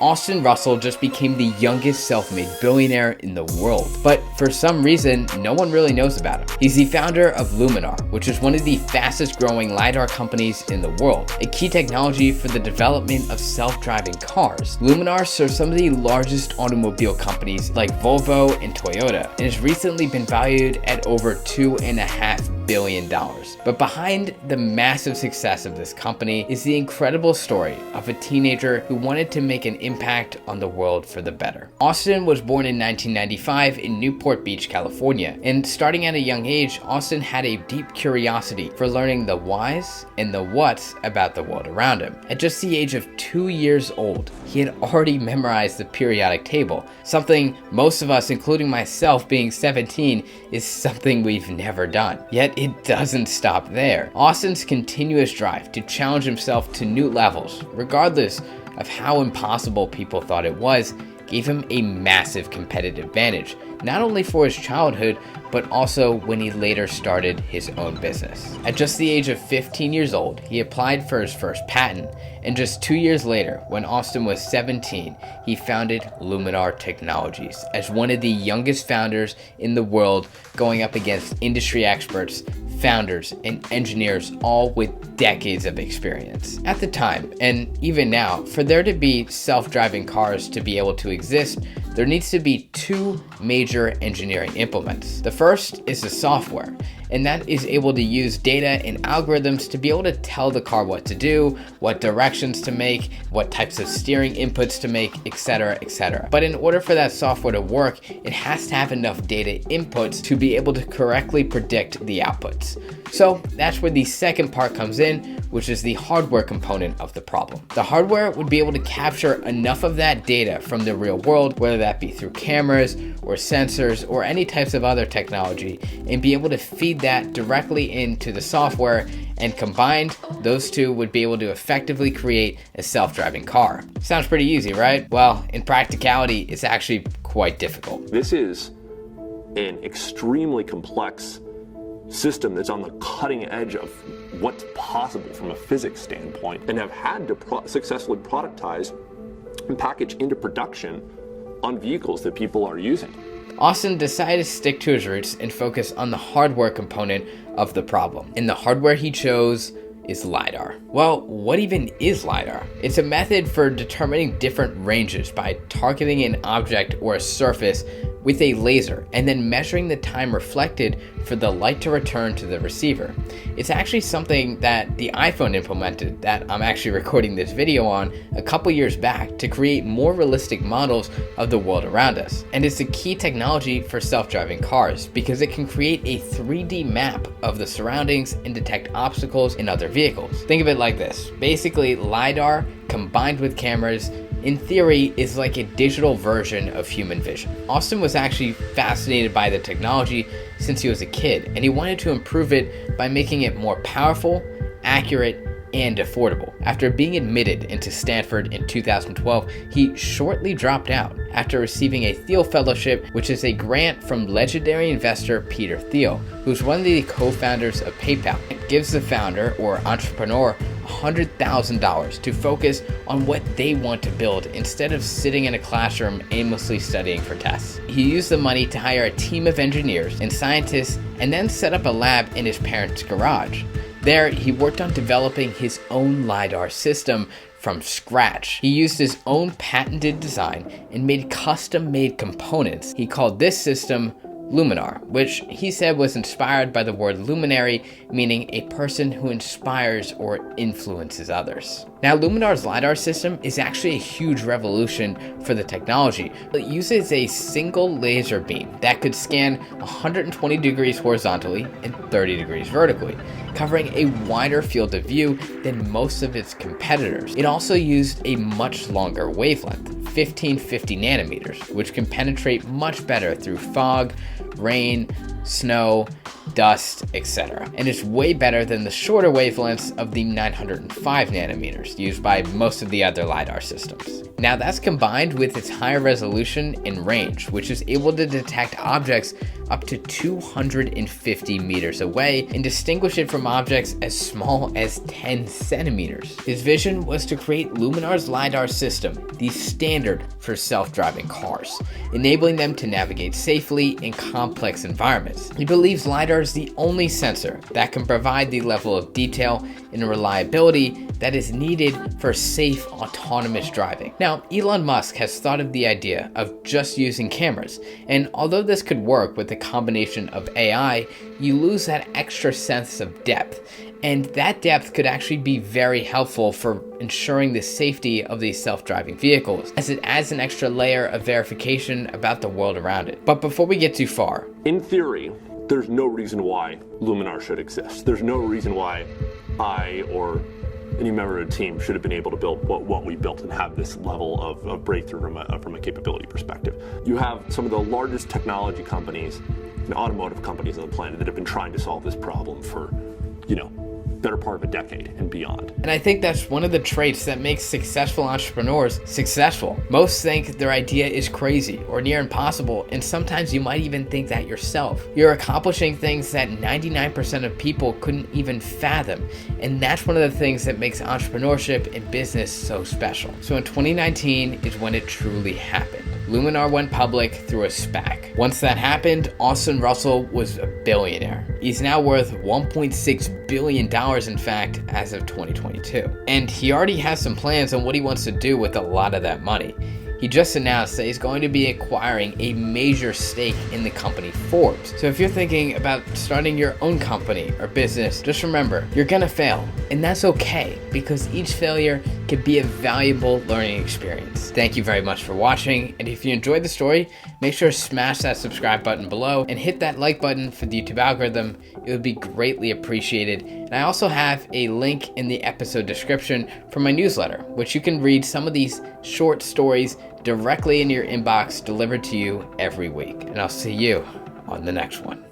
Austin Russell just became the youngest self-made billionaire in the world. But for some reason, no one really knows about him. He's the founder of Luminar, which is one of the fastest growing LiDAR companies in the world, a key technology for the development of self-driving cars. Luminar serves some of the largest automobile companies like Volvo and Toyota, and has recently been valued at over $2.5 billion. But behind the massive success of this company is the incredible story of a teenager who wanted to make an impact on the world for the better. Austin was born in 1995 in Newport Beach, California, and starting at a young age, Austin had a deep curiosity for learning the whys and the whats about the world around him. At just the age of 2 years old, he had already memorized the periodic table, something most of us, including myself being 17, is something we've never done. Yet it doesn't stop there. Austin's continuous drive to challenge himself to new levels, regardless of how impossible people thought it was, gave him a massive competitive advantage, not only for his childhood, but also when he later started his own business. At just the age of 15 years old, he applied for his first patent, and just 2 years later, when Austin was 17, he founded Luminar Technologies as one of the youngest founders in the world, going up against industry experts, founders, and engineers, all with decades of experience. At the time, and even now, for there to be self-driving cars to be able to exist, there needs to be two major engineering implements. The first is the software, and that is able to use data and algorithms to be able to tell the car what to do, what directions to make, what types of steering inputs to make, etc., etc. But in order for that software to work, it has to have enough data inputs to be able to correctly predict the outputs. So that's where the second part comes in, which is the hardware component of the problem. The hardware would be able to capture enough of that data from the real world, whether that be through cameras or sensors or any types of other technology, and be able to feed that directly into the software, and combined, those two would be able to effectively create a self-driving car. Sounds pretty easy, right? Well, in practicality, it's actually quite difficult. This is an extremely complex system that's on the cutting edge of what's possible from a physics standpoint, and have had to successfully productize and package into production on vehicles that people are using. Austin decided to stick to his roots and focus on the hardware component of the problem. And the hardware he chose is LiDAR. Well, what even is LiDAR? It's a method for determining different ranges by targeting an object or a surface with a laser and then measuring the time reflected for the light to return to the receiver. It's actually something that the iPhone implemented, that I'm actually recording this video on, a couple years back to create more realistic models of the world around us. And it's a key technology for self-driving cars because it can create a 3D map of the surroundings and detect obstacles in other vehicles. Think of it like this. Basically, LiDAR combined with cameras in theory is like a digital version of human vision. Austin was actually fascinated by the technology since he was a kid, and he wanted to improve it by making it more powerful, accurate, and affordable. After being admitted into Stanford in 2012, he shortly dropped out after receiving a Thiel Fellowship, which is a grant from legendary investor Peter Thiel, who's one of the co-founders of PayPal. It gives the founder or entrepreneur $100,000 to focus on what they want to build instead of sitting in a classroom aimlessly studying for tests. He used the money to hire a team of engineers and scientists and then set up a lab in his parents' garage. There, he worked on developing his own LiDAR system from scratch. He used his own patented design and made custom-made components. He called this system Luminar, which he said was inspired by the word luminary, meaning a person who inspires or influences others. Now, Luminar's LiDAR system is actually a huge revolution for the technology. It uses a single laser beam that could scan 120 degrees horizontally and 30 degrees vertically, covering a wider field of view than most of its competitors. It also used a much longer wavelength, 1550 nanometers, which can penetrate much better through fog, rain, snow, dust, etc. And it's way better than the shorter wavelengths of the 905 nanometers used by most of the other LiDAR systems. Now that's combined with its higher resolution and range, which is able to detect objects up to 250 meters away and distinguish it from objects as small as 10 centimeters. His vision was to create Luminar's LiDAR system, the standard for self-driving cars, enabling them to navigate safely in complex environments. He believes LiDAR is the only sensor that can provide the level of detail and reliability that is needed for safe autonomous driving. Now, Elon Musk has thought of the idea of just using cameras, and although this could work with a combination of AI, you lose that extra sense of depth. And that depth could actually be very helpful for ensuring the safety of these self-driving vehicles, as it adds an extra layer of verification about the world around it. But before we get too far, in theory, there's no reason why Luminar should exist. There's no reason why I or any member of the team should have been able to build what we built and have this level of breakthrough from a capability perspective. You have some of the largest technology companies and automotive companies on the planet that have been trying to solve this problem for, better part of a decade and beyond. And I think that's one of the traits that makes successful entrepreneurs successful. Most think their idea is crazy or near impossible, and sometimes you might even think that yourself. You're accomplishing things that 99% of people couldn't even fathom, and that's one of the things that makes entrepreneurship and business so special. So in 2019 is when it truly happened. Luminar went public through a SPAC. Once that happened, Austin Russell was a billionaire. He's now worth $1.6 billion, in fact, as of 2022. And he already has some plans on what he wants to do with a lot of that money. He just announced that he's going to be acquiring a major stake in the company Forbes. So if you're thinking about starting your own company or business, just remember, you're gonna fail. And that's okay, because each failure can be a valuable learning experience. Thank you very much for watching. And if you enjoyed the story, make sure to smash that subscribe button below and hit that like button for the YouTube algorithm. It would be greatly appreciated. And I also have a link in the episode description for my newsletter, which you can read some of these short stories directly in your inbox, delivered to you every week. And I'll see you on the next one.